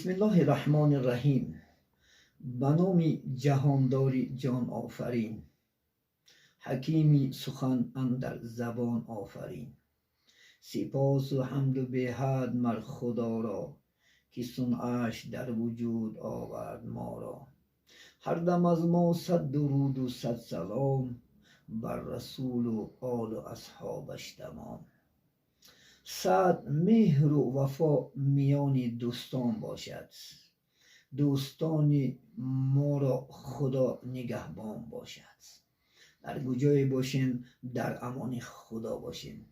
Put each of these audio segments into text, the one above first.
بسم الله الرحمن الرحیم. به نام جهانداری جان آفرین، حکیمی سخن اندر زبان آفرین. سپاس و حمد و به حد مر خدا را، که صنعش در وجود آورد ما را. هر دم از ما صد درود و صد سلام، بر رسول و آل و اصحابش تمام. صد مهر و وفا میان دوستان باشد، دوستان ما را خدا نگهبان باشد. در کجای باشیم در امان خدا باشیم.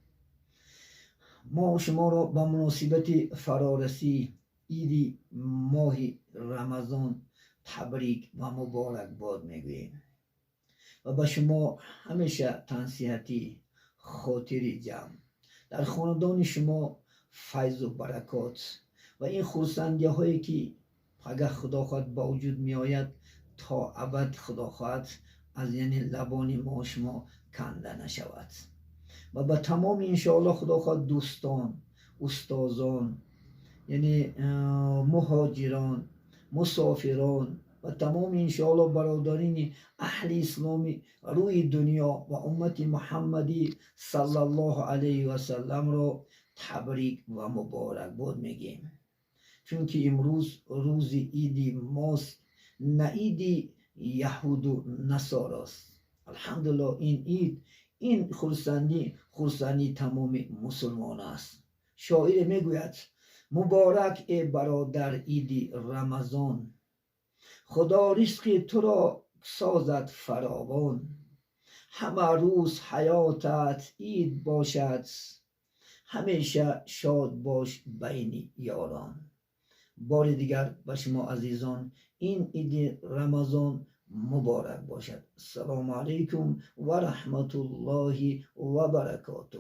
ما شما را به مناسبت فرارسی عید ماه رمضان تبریک و مبارک باد میگوییم و به شما همیشه تنصیحاتی خاطر جمع در خاندان شما فیض و برکات و این خرسندی هایی که اگر خدا خواهد با وجود می آید تا ابد خدا خواهد از یعنی لبان ما شما کنده نشود. و به تمام انشاءالله خدا خواهد دوستان، استادان، یعنی مهاجران، مسافران و تمام انشاءالله برادرین اهل اسلامی روی دنیا و امت محمدی صلی الله علیه و سلم را تبریک و مبارک باد میگیم. چون که امروز روز عید ماست، نه عید یهود و نصاراست. الحمدلله این عید، این خرسندی تمام مسلمان است. شاعر میگوید مبارک ای برادر عید رمضان، خدا رزق تو را سازد فراوان. همه روز حیاتت عید باشد، همیشه شاد باش بین یاران. بار دیگر به شما عزیزان این عید رمضان مبارک باشد. السلام علیکم و رحمت الله و برکاته.